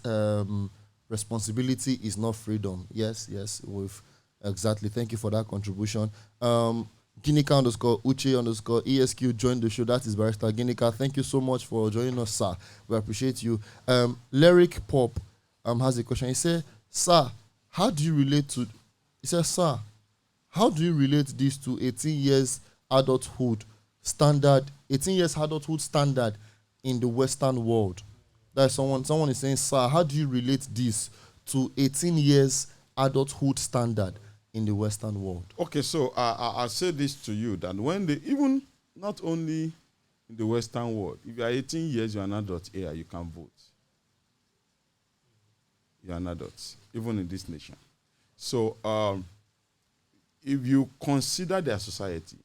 responsibility is not freedom. Yes, with exactly. Thank you for that contribution. Ginika _ Uche _ ESQ joined the show. That is Barrister Ginika. Thank you so much for joining us, sir. We appreciate you. Lyric Pop has a question. He said, sir, how do you relate to... He says, sir, how do you relate this to 18 years adulthood standard, 18 years adulthood standard in the Western world? That someone is saying, sir, how do you relate this to 18 years adulthood standard in the Western world? Okay, so I'll say this to you, that when even not only in the Western world, if you are 18 years, you're an adult here, you can vote. You're an adult, even in this nation. So if you consider their society,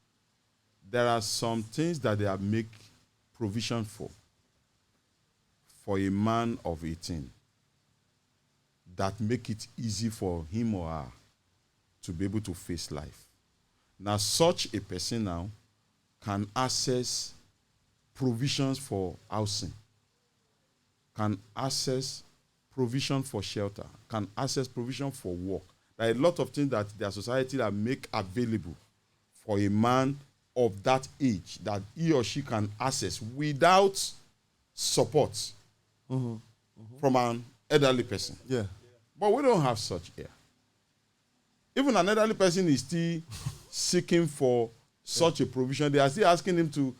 there are some things that they have make provision for a man of 18 that make it easy for him or her to be able to face life. Now, such a person now can access provisions for housing, can access provision for shelter, can access provision for work. There are a lot of things that their society that make available for a man of that age that he or she can access without support from an elderly person. Yeah. But we don't have such here. Even an elderly person is still seeking for such a provision. They are still asking him to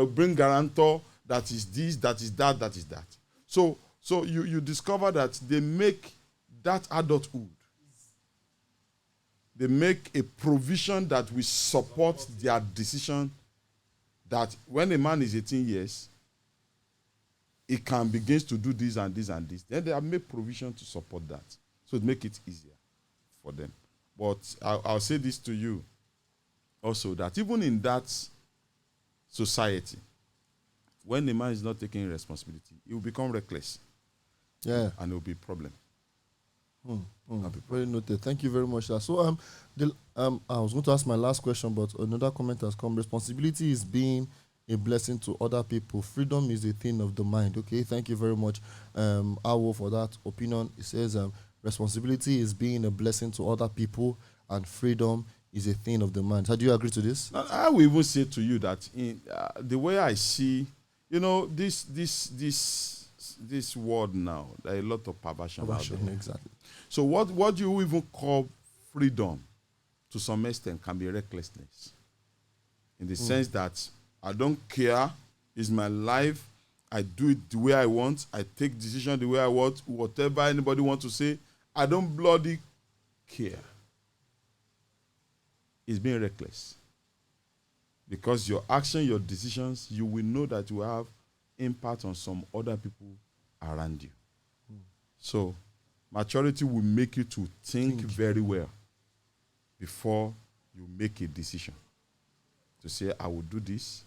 bring guarantor that is this, that is that, that is that. So you discover that they make that adulthood, they make a provision that will support their decision that when a man is 18 years, he can begin to do this and this and this. Then they have made provision to support that. So it make it easier for them. But I'll say this to you also, that even in that society, when a man is not taking responsibility, he will become reckless. Yeah. And it will be a problem. Very noted. Thank you very much, sir. So I was going to ask my last question, but another comment has come. Responsibility is being a blessing to other people. Freedom is a thing of the mind. Okay, thank you very much, Awo, for that opinion. It says responsibility is being a blessing to other people, and freedom is a thing of the mind. How do you agree to this? I will even say to you that in the way I see, this world now, there are a lot of perversion out there. Exactly. So what you even call freedom, to some extent, can be recklessness. In the sense that I don't care, it's my life, I do it the way I want, I take decision the way I want, whatever anybody wants to say, I don't bloody care. It's being reckless. Because your action, your decisions, you will know that you have impact on some other people around you. So maturity will make you to think very well before you make a decision. To say, I will do this,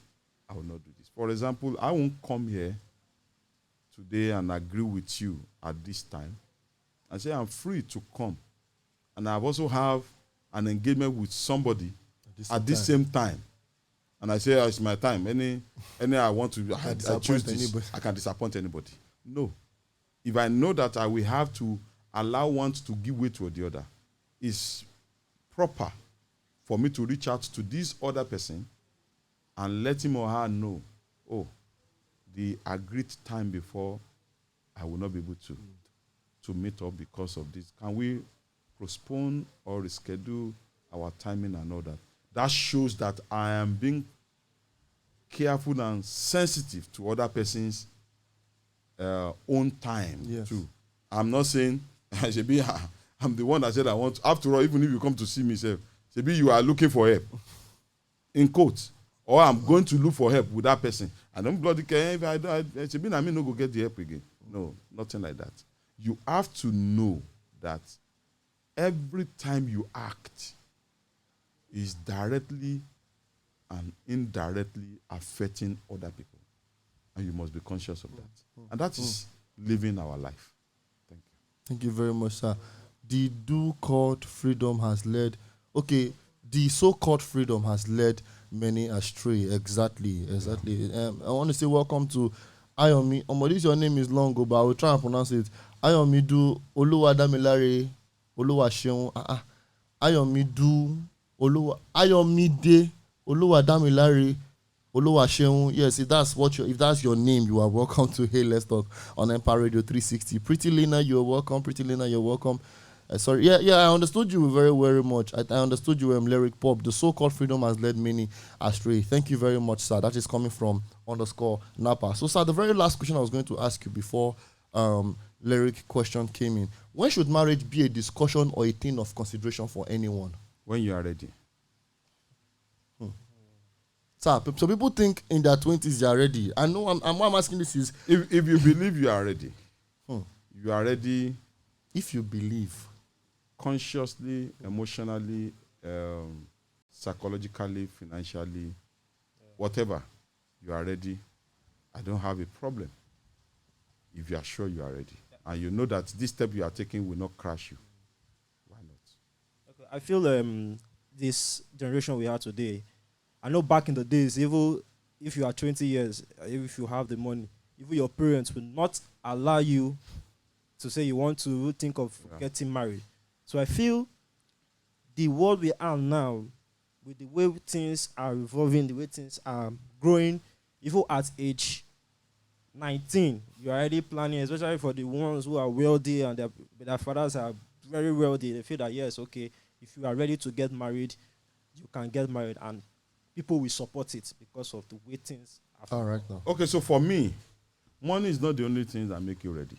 I will not do this. For example, I won't come here today and agree with you at this time and say I'm free to come. And I also have an engagement with somebody at this same time. And I say, it's my time. Any I want to, I choose this. I can disappoint anybody. No. If I know that I will have to allow one to give way to the other, it's proper for me to reach out to this other person and let him or her know, the agreed time before, I will not be able to meet up because of this. Can we postpone or reschedule our timing and all that? That shows that I am being careful and sensitive to other person's own time too. I'm not saying, I'm the one that said I want. After all, even if you come to see me, maybe you are looking for help, in quotes, or I'm going to look for help with that person. I don't bloody care if I mean no go get the help again. No, nothing like that. You have to know that every time you act is directly and indirectly affecting other people. And you must be conscious of that. And that is living our life. Thank you very much, sir. The do-called freedom has led. Okay, the so-called freedom has led many astray. Exactly, exactly. I want to say welcome to Ayomi. This your name is long, but I will try and pronounce it. Ayomidu Oluwadamilare Oluwaseun. Ayomidu Ayomide Oluwadamilare Oluwaseun. Yes, if that's your name, you are welcome to Hey Let's Talk on Empire Radio 360. Pretty Lena, you're welcome. Pretty Lena, you're welcome. Sorry, I understood you very, very much. I understood you, lyric pop. The so-called freedom has led many astray. Thank you very much, sir. That is coming from _Napa. So, sir, the very last question I was going to ask you before lyric question came in. When should marriage be a discussion or a thing of consideration for anyone? When you are ready. Sir, so people think in their 20s they are ready. I know I'm asking this is... If you believe you are ready, you are ready... If you believe... Consciously, emotionally, psychologically, financially, whatever, you are ready, I don't have a problem. If you are sure you are ready. And you know that this step you are taking will not crash you. Why not? Okay, I feel this generation we are today, I know back in the days, even if you are 20 years, if you have the money, even your parents will not allow you to say you want to think of getting married. So I feel the world we are now, with the way things are evolving, the way things are growing, even at age 19, you're already planning, especially for the ones who are wealthy and their fathers are very wealthy. They feel that, yes, okay, if you are ready to get married, you can get married, and people will support it because of the way things are. All right now. Okay, so for me, money is not the only thing that make you ready.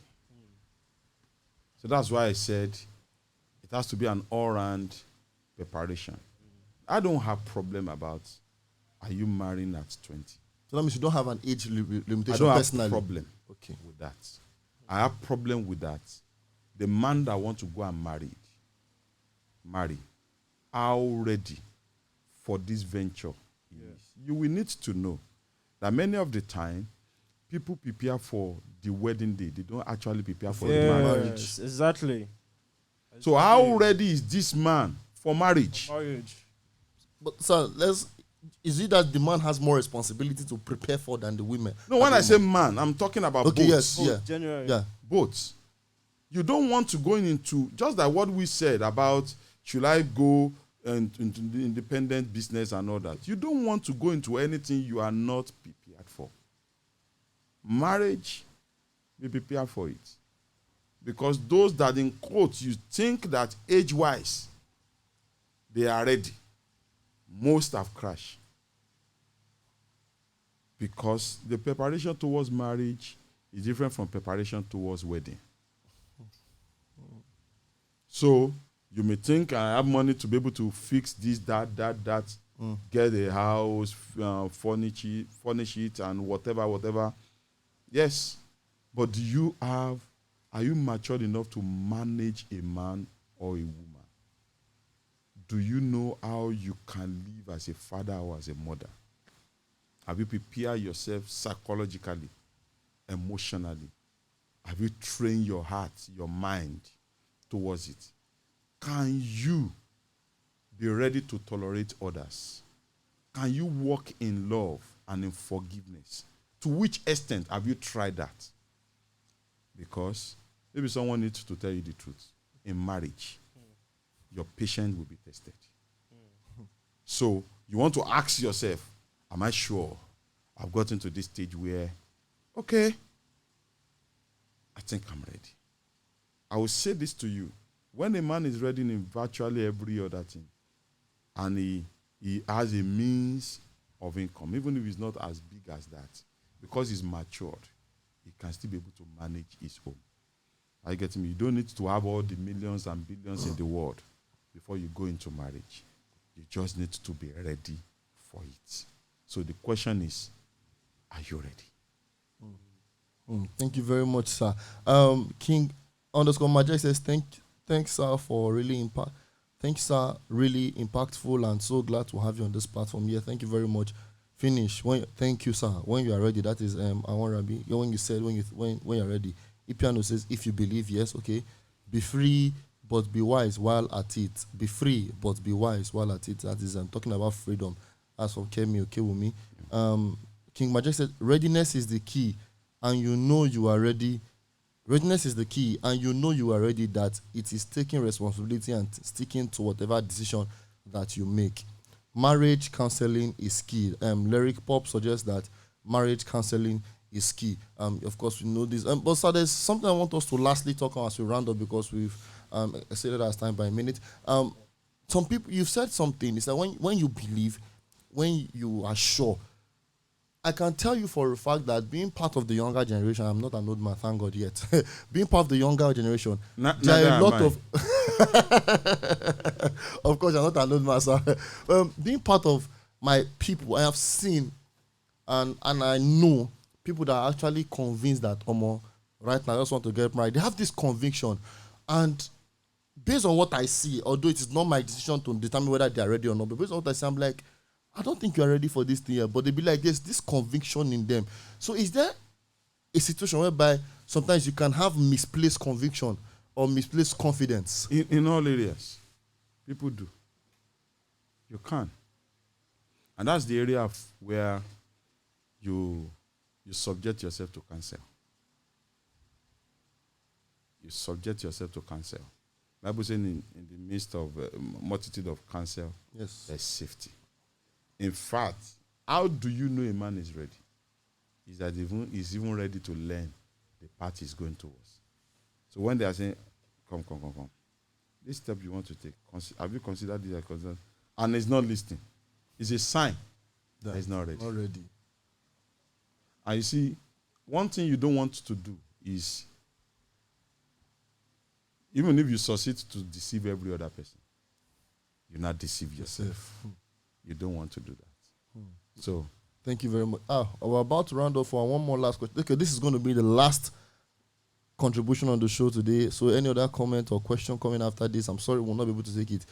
So that's why I said it has to be an all-round preparation. I don't have problem about, are you marrying at 20? So that means you don't have an age limitation. I don't personally. have problem with that. I have problem with that. The man that want to go and marry, how ready for this venture he is. You will need to know that many of the time, people prepare for the wedding day. They don't actually prepare for the marriage. Exactly. So how ready is this man for marriage? But sir, is it that the man has more responsibility to prepare for than the women? No, when I say man, I'm talking about both. Yes, yeah. Both. You don't want to go into, just like what we said about should I go into the independent business and all that. You don't want to go into anything you are not prepared for. Marriage, be prepared for it. Because those that in quotes you think that age-wise they are ready, most have crashed. Because the preparation towards marriage is different from preparation towards wedding. So you may think I have money to be able to fix this, that, get a house, furnish it, and whatever. Yes, but are you matured enough to manage a man or a woman? Do you know how you can live as a father or as a mother? Have you prepared yourself psychologically, emotionally? Have you trained your heart, your mind towards it? Can you be ready to tolerate others? Can you walk in love and in forgiveness? To which extent have you tried that? Because maybe someone needs to tell you the truth. In marriage, your patience will be tested. So you want to ask yourself, am I sure I've gotten to this stage where, okay, I think I'm ready. I will say this to you. When a man is ready in virtually every other thing, and he has a means of income, even if it's not as big as that, because he's matured, he can still be able to manage his home. Are you getting me? You don't need to have all the millions and billions in the world before you go into marriage. You just need to be ready for it. So the question is, are you ready? Thank you very much, sir. King _Majek says, thanks, sir, for really thanks, sir, really impactful, and so glad to have you on this platform. Yeah, thank you very much. Finish. Thank you, sir. When you are ready, that is Awon Rabi. When you said when you're ready. Ipiano says, if you believe, yes, okay. Be free, but be wise while at it. Be free, but be wise while at it. That is, I'm talking about freedom. As for Kemi Okewumi. King Majek said, readiness is the key, and you know you are ready. Readiness is the key, and you know you are ready, that it is taking responsibility and sticking to whatever decision that you make. Marriage counseling is key. Lyric Pop suggests that marriage counseling is key. Of course, we know this. But so there's something I want us to lastly talk on as we round up, because we've exceeded our time by a minute. Some people, you've said something. It's that when you believe, when you are sure, I can tell you for a fact that being part of the younger generation, I'm not an old man, thank God yet. Being part of the younger generation, there are a lot of. Of course, I'm not an old man, sir. Being part of my people, I have seen and I know people that are actually convinced that, right now, I just want to get married. They have this conviction, and based on what I see, although it is not my decision to determine whether they are ready or not, but based on what I see, I'm like, I don't think you are ready for this thing yet. But they be like, there's this conviction in them. So is there a situation whereby sometimes you can have misplaced conviction or misplaced confidence? In all areas, people do. You can. And that's the area of where you subject yourself to counsel. You subject yourself to counsel. Bible saying in the midst of a multitude of counsel, Yes, there's safety. In fact, how do you know a man is ready? Is that he's even ready to learn the path he's going towards. So when they are saying, come. This step you want to take, have you considered this? And he's not listening. It's a sign that he's not ready. Not ready. And you see, one thing you don't want to do is, even if you succeed to deceive every other person, you not deceive yourself. You don't want to do that. So, thank you very much. We're about to round off for one more last question. Okay, this is going to be the last contribution on the show today. So, any other comment or question coming after this, I'm sorry, we'll not be able to take it.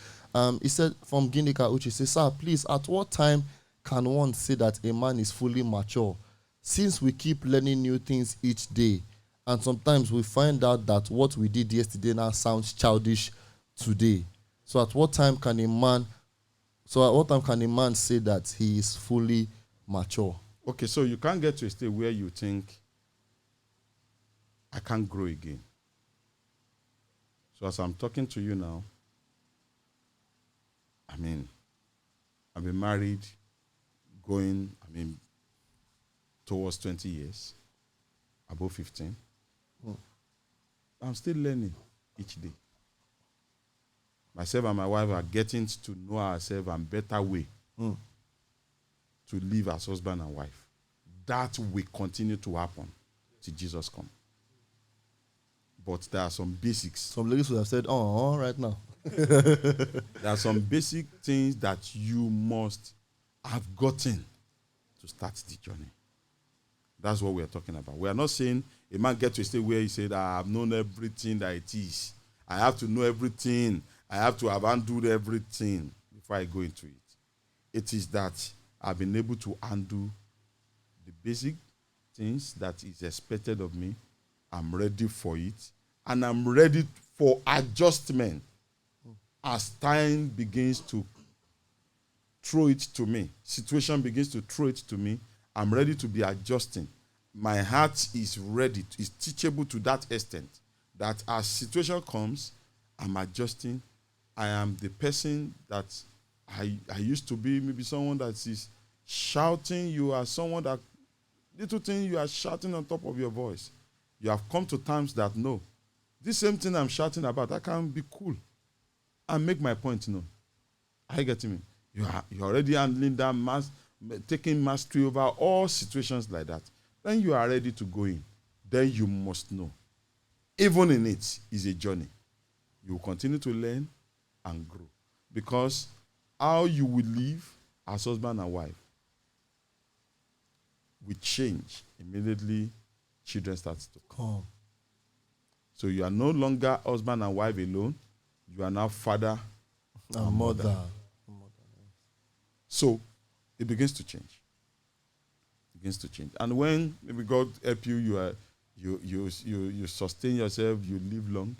He said from Ginika Uchi, says, sir, please, at what time can one say that a man is fully mature? Since we keep learning new things each day, and sometimes we find out that what we did yesterday now sounds childish today. So, at what time can a man say that he is fully mature? okay, so you can't get to a state where you think, I can't grow again. So as I'm talking to you now, I've been married, towards 20 years, above 15. I'm still learning each day. Myself and my wife are getting to know ourselves and better way to live as husband and wife. That will continue to happen till Jesus comes. But there are some basics. Some ladies would have said, right now. There are some basic things that you must have gotten to start the journey. That's what we are talking about. We are not saying a man gets to a state where he said, I have known everything that it is. I have to know everything. I have to have handled everything before I go into it. It is that I've been able to handle the basic things that is expected of me. I'm ready for it. And I'm ready for adjustment as time begins to throw it to me. Situation begins to throw it to me. I'm ready to be adjusting. My heart is ready, is teachable to that extent that as situation comes, I'm adjusting. I am the person that I used to be, maybe someone that is shouting. You are someone that, little thing you are shouting on top of your voice. You have come to terms that, no, this same thing I'm shouting about, I can be cool and make my point known. Are you getting me? You're already handling that taking mastery over all situations like that. Then you are ready to go in. Then you must know. Even in it is a journey. You will continue to learn and grow. Because how you will live as husband and wife will change immediately children start to come. So you are no longer husband and wife alone. You are now father and mother. So it begins to change. It begins to change. And when maybe God help you, you sustain yourself, you live long,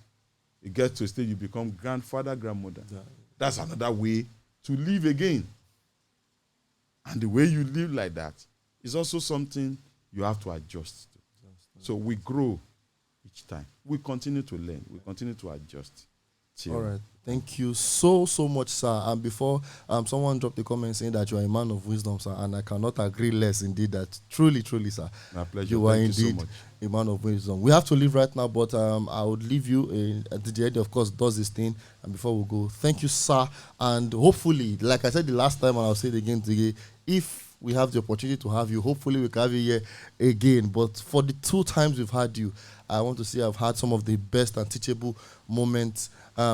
it gets to a stage you become grandfather, grandmother. Yeah. That's another way to live again. And the way you live like that is also something you have to adjust to. So we grow each time. We continue to learn. We continue to adjust. All right. Thank you so much, sir. And before someone dropped a comment saying that you are a man of wisdom, sir, and I cannot agree less indeed that truly, sir, my pleasure. You are indeed a man of wisdom. We have to leave right now, but I would leave you at the end, of course, does this thing. And before we go, thank you, sir. And hopefully, like I said the last time, and I'll say it again today, if we have the opportunity to have you, hopefully we can have you here again. But for the 2 times we've had you, I want to say I've had some of the best and teachable moments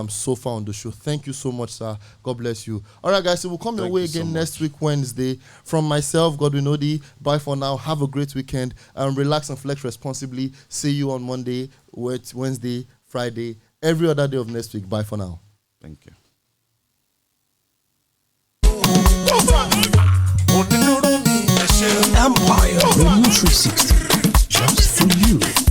so far on the show. Thank you so much, sir. God bless you. All right, guys, so we'll come your way again next week, Wednesday. From myself, Godwyn Odi, bye for now. Have a great weekend. Relax and flex responsibly. See you on Monday, Wednesday, Friday, every other day of next week. Bye for now. Thank you. Empire Radio 360, just for you.